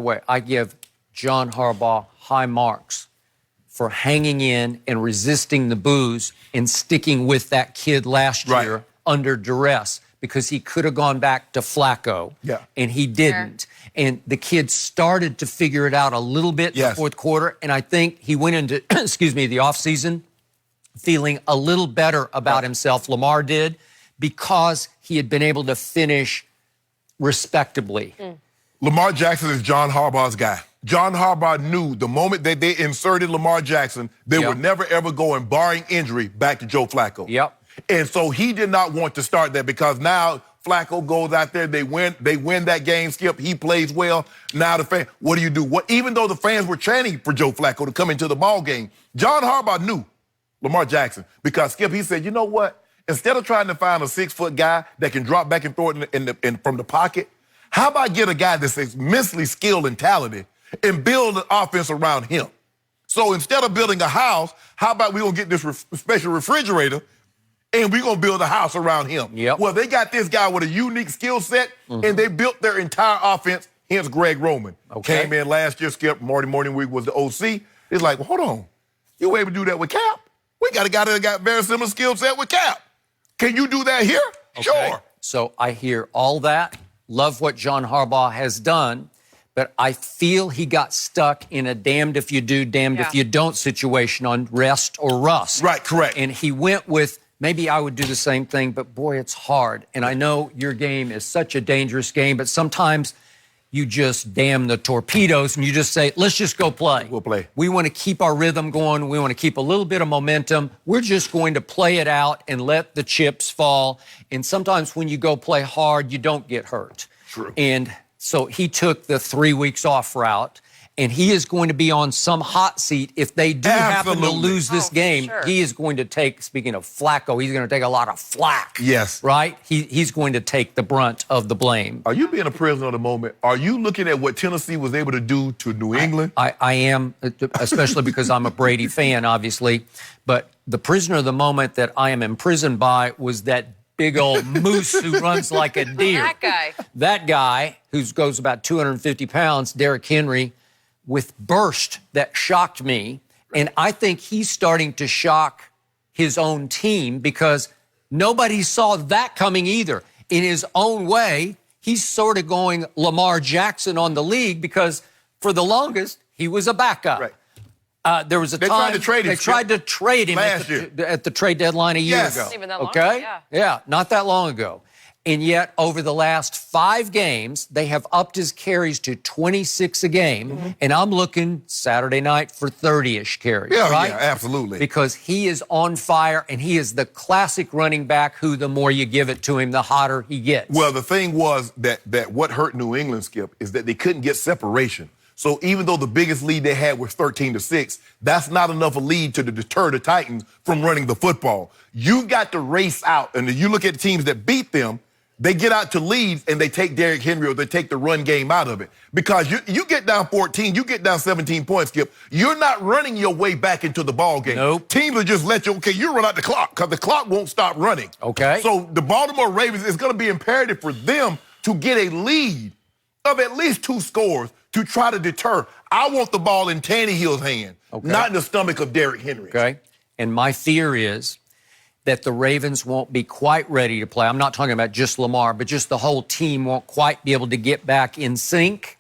way, I give John Harbaugh high marks for hanging in and resisting the boos and sticking with that kid last year under duress, because he could have gone back to Flacco, and he didn't. And the kid started to figure it out a little bit in the fourth quarter, and I think he went into, excuse me, the offseason feeling a little better about himself. Lamar did, because he had been able to finish respectably. Lamar Jackson is John Harbaugh's guy. John Harbaugh knew the moment that they inserted Lamar Jackson, they were never, ever going, barring injury, back to Joe Flacco. And so he did not want to start that, because now Flacco goes out there, they win that game, Skip, he plays well. Now the fans, what do you do? Even though the fans were chanting for Joe Flacco to come into the ball game, John Harbaugh knew Lamar Jackson, because Skip, he said, you know what? Instead of trying to find a 6-foot guy that can drop back and throw it from the pocket, how about get a guy that's immensely skilled and talented and build an offense around him? So instead of building a house, how about we gonna get this special refrigerator and we're gonna build a house around him? Well, they got this guy with a unique skill set, and they built their entire offense, hence Greg Roman. Came in last year, Skip, Marty Morningwig was the OC. It's like, well, hold on, you were able to do that with Cap? We got a guy that got very similar skill set with Cap. Can you do that here? Sure. So I hear all that. Love what John Harbaugh has done, but I feel he got stuck in a damned if you do, damned if you don't situation on rest or rust. Right, correct. And he went with, maybe I would do the same thing, but boy, it's hard. And I know your game is such a dangerous game, but sometimes you just damn the torpedoes and you just say, let's just go play. We'll play. We want to keep our rhythm going. We want to keep a little bit of momentum. We're just going to play it out and let the chips fall. And sometimes when you go play hard, you don't get hurt. True. And so he took the 3 weeks off route, and he is going to be on some hot seat if they do happen to lose this game. He is going to take, speaking of Flacco, he's going to take a lot of flack. Right? He's going to take the brunt of the blame. Are you being a prisoner of the moment? Are you looking at what Tennessee was able to do to New England? I am, especially because I'm a Brady fan, obviously. But the prisoner of the moment that I am imprisoned by was that big old moose who runs like a deer. That guy, who goes about 250 pounds, Derrick Henry, with burst that shocked me. And I think he's starting to shock his own team, because nobody saw that coming either. In his own way, he's sort of going Lamar Jackson on the league, because for the longest, he was a backup. There was a time tried to trade him. They tried to trade him at the trade deadline a year ago. Even that long ago, Yeah, not that long ago. And yet, over the last 5 games, they have upped his carries to 26 a game. And I'm looking Saturday night for 30-ish carries, right? Yeah, absolutely. Because he is on fire, and he is the classic running back who, the more you give it to him, the hotter he gets. Well, the thing was that what hurt New England, Skip, is that they couldn't get separation. So even though the biggest lead they had was 13-6, that's not enough a lead to deter the Titans from running the football. You've got to race out, and if you look at the teams that beat them, they get out to leads and they take Derrick Henry, or they take the run game out of it. Because you get down 14, you get down 17 points, Skip, you're not running your way back into the ball game. Nope. Teams will just let you, you run out the clock, because the clock won't stop running. So the Baltimore Ravens, is going to be imperative for them to get a lead of at least 2 scores to try to deter. I want the ball in Tannehill's hand, not in the stomach of Derrick Henry. And my fear is that the Ravens won't be quite ready to play. I'm not talking about just Lamar, but just the whole team won't quite be able to get back in sync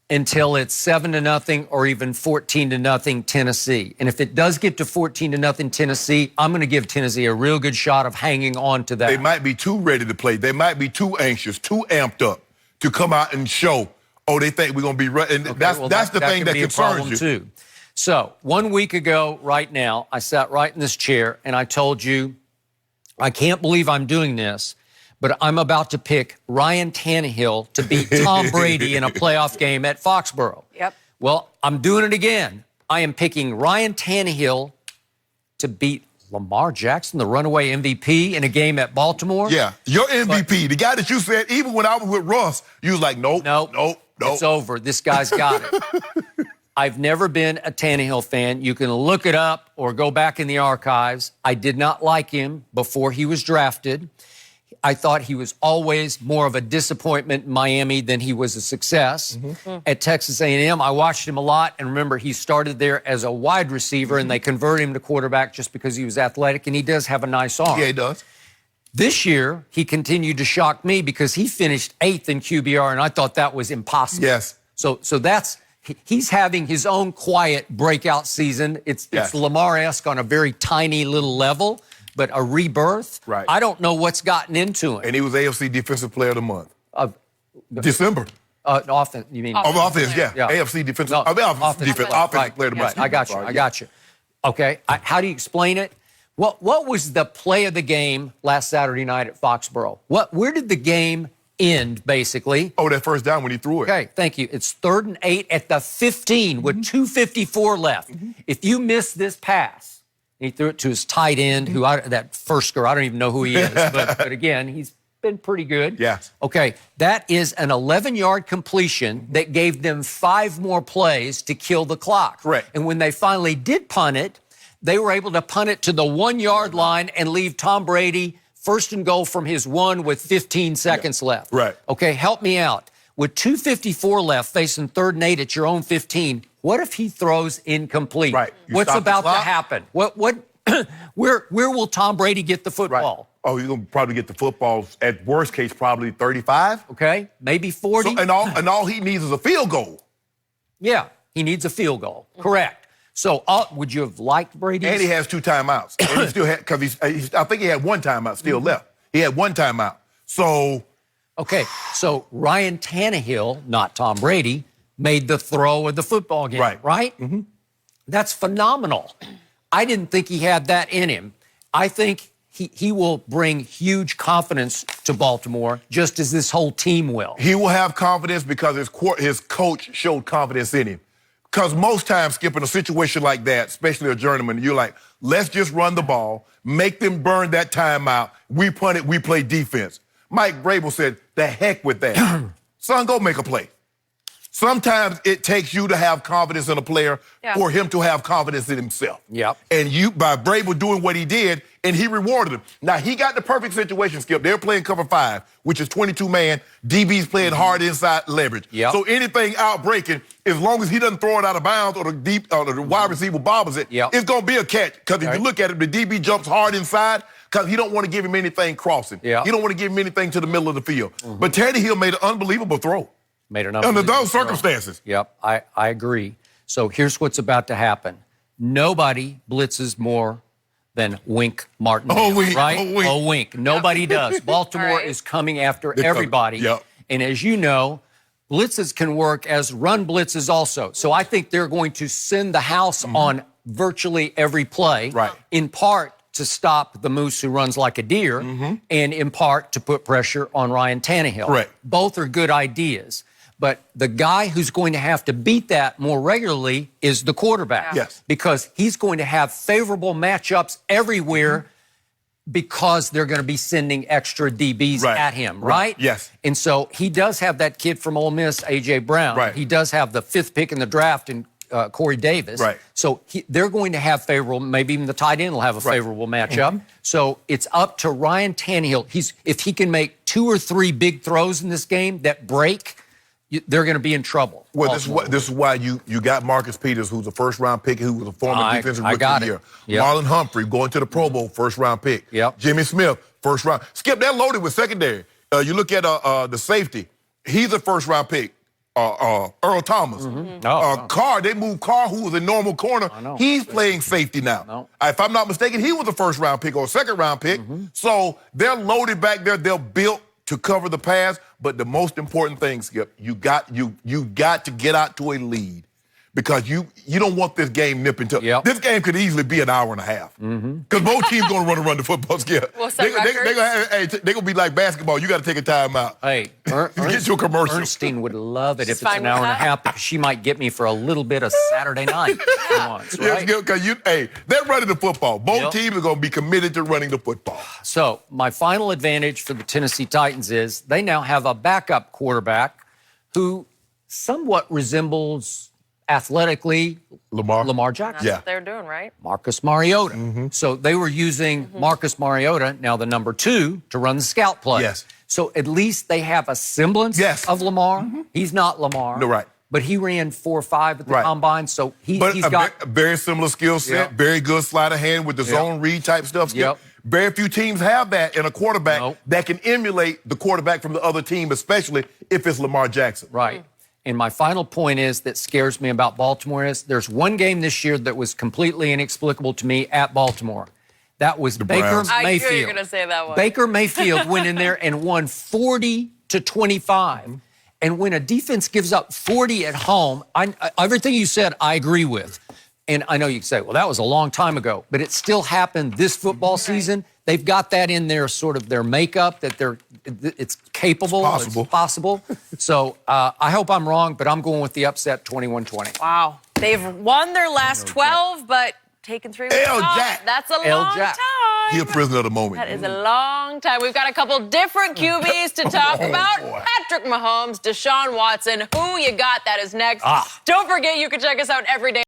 until it's 7-0 or even 14-0 Tennessee. And if it does get to 14-0 Tennessee, I'm going to give Tennessee a real good shot of hanging on to that. They might be too ready to play. They might be too anxious, too amped up to come out and show, oh, they think we're going to be ready. And that's the thing that concerns you. Too. So 1 week ago right now, I sat right in this chair and I told you, I can't believe I'm doing this, but I'm about to pick Ryan Tannehill to beat Tom Brady in a playoff game at Foxborough. Well, I'm doing it again. I am picking Ryan Tannehill to beat Lamar Jackson, the runaway MVP, in a game at Baltimore. Yeah, your MVP, the guy that you said, even when I was with Russ, you was like, nope. It's over. This guy's got it. I've never been a Tannehill fan. You can look it up or go back in the archives. I did not like him before he was drafted. I thought he was always more of a disappointment in Miami than he was a success. At Texas A&M, I watched him a lot, and remember, he started there as a wide receiver, and they converted him to quarterback just because he was athletic, and he does have a nice arm. Yeah, he does. This year, he continued to shock me because he finished 8th in QBR, and I thought that was impossible. Yes. So that's, he's having his own quiet breakout season. It's Lamar-esque on a very tiny little level, but a rebirth. Right. I don't know what's gotten into him. And he was AFC Defensive Player of the Month. December. Offense, you mean? Offense, yeah. AFC Defensive, Offensive Player of the Month. I got you. Okay, how do you explain it? What was the play of the game last Saturday night at Foxborough? Where did the game end, basically? Oh, that first down when he threw it. Okay, thank you. It's 3rd and 8 at the 15 with 2:54 left. If you miss this pass, he threw it to his tight end, that first girl, I don't even know who he is, but again, he's been pretty good. Yes. Okay, that is an 11-yard completion that gave them 5 more plays to kill the clock. Correct. And when they finally did punt it, they were able to punt it to the 1-yard line and leave Tom Brady first and goal from his 1 with 15 seconds left. Right. Okay, help me out. With 2:54 left, facing 3rd and 8 at your own 15, what if he throws incomplete? Right. What's about to happen? Where will Tom Brady get the football? Right. Oh, he's going to probably get the football, at worst case, probably 35. Okay, maybe 40. So, and all he needs is a field goal. Yeah, he needs a field goal. Correct. So, would you have liked Brady? And he has 2 timeouts. And he still had, because I think he had 1 timeout still left. He had 1 timeout. So. Okay, so Ryan Tannehill, not Tom Brady, made the throw of the football game. Right? That's phenomenal. I didn't think he had that in him. I think he will bring huge confidence to Baltimore, just as this whole team will. He will have confidence because his coach showed confidence in him. Because most times, Skip, in a situation like that, especially a journeyman, you're like, let's just run the ball, make them burn that timeout, we punt it, we play defense. Mike Vrabel said, the heck with that. Son, go make a play. Sometimes it takes you to have confidence in a player for him to have confidence in himself. Yep. And by Vrabel doing what he did, and he rewarded him. Now, he got the perfect situation, Skip. They're playing cover 5, which is 22-man. DB's playing hard inside leverage. Yep. So anything out breaking, as long as he doesn't throw it out of bounds or the wide receiver bobbles it, it's going to be a catch. Because if you look at it, the DB jumps hard inside because he don't want to give him anything crossing. He don't want to give him anything to the middle of the field. But Tannehill made an unbelievable throw. Under those circumstances. Yep, I agree. So here's what's about to happen. Nobody blitzes more than Wink Martindale, right? Wink. Nobody does. Baltimore is coming after everybody. And as you know, blitzes can work as run blitzes also. So I think they're going to send the house on virtually every play, in part to stop the moose who runs like a deer, and in part to put pressure on Ryan Tannehill. Both are good ideas. But the guy who's going to have to beat that more regularly is the quarterback. Because he's going to have favorable matchups everywhere because they're going to be sending extra DBs at him, right? Yes. And so he does have that kid from Ole Miss, A.J. Brown. He does have the 5th pick in the draft in Corey Davis. So they're going to have favorable, maybe even the tight end will have a favorable matchup. So it's up to Ryan Tannehill. If he can make 2 or 3 big throws in this game that break, they're going to be in trouble. Well, this is why you got Marcus Peters, who's a first-round pick, who was a former defensive rookie of the year. Marlon Humphrey going to the Pro Bowl, first-round pick. Jimmy Smith, first-round. Skip, they're loaded with secondary. You look at the safety. He's a first-round pick. Earl Thomas. Carr, they moved Carr, who was a normal corner. He's playing safety now. If I'm not mistaken, he was a first-round pick or a second-round pick. So they're loaded back there. They're built to cover the pass. But the most important thing, Skip, you got to get out to a lead. Because you don't want this game nipping to. This game could easily be an hour and a half. Because both teams going to run the football, Skip. They're going to be like basketball. You got to take a timeout. Hey, get you a commercial. Ernestine would love it if it's an hour and a half because she might get me for a little bit of Saturday night once, right? Because they're running the football. Both teams are going to be committed to running the football. So my final advantage for the Tennessee Titans is they now have a backup quarterback who somewhat resembles athletically, Lamar Jackson. That's what they're doing, right? Marcus Mariota. So they were using Marcus Mariota, now the number 2, to run the scout play. Yes. So at least they have a semblance of Lamar. He's not Lamar. No, right. But he ran 4.5 at the combine, so he's got a very similar skill set, very good sleight of hand with the zone read type stuff. Very few teams have that in a quarterback that can emulate the quarterback from the other team, especially if it's Lamar Jackson. Right. And my final point is that scares me about Baltimore is there's one game this year that was completely inexplicable to me at Baltimore. That was Baker Mayfield. I knew you were going to say that one. Baker Mayfield went in there and won 40-25. And when a defense gives up 40 at home, everything you said, I agree with. And I know you say, well, that was a long time ago, but it still happened this football season. They've got that in their sort of their makeup that it's capable, it's possible. So I hope I'm wrong, but I'm going with the upset 21-20. Wow. They've won their last 12, but taken 3 weeks off. Jack. That's a long time. He's a prisoner of the moment. That is a long time. We've got a couple different QBs to talk about. Patrick Mahomes, Deshaun Watson. Who you got? That is next. Don't forget, you can check us out every day.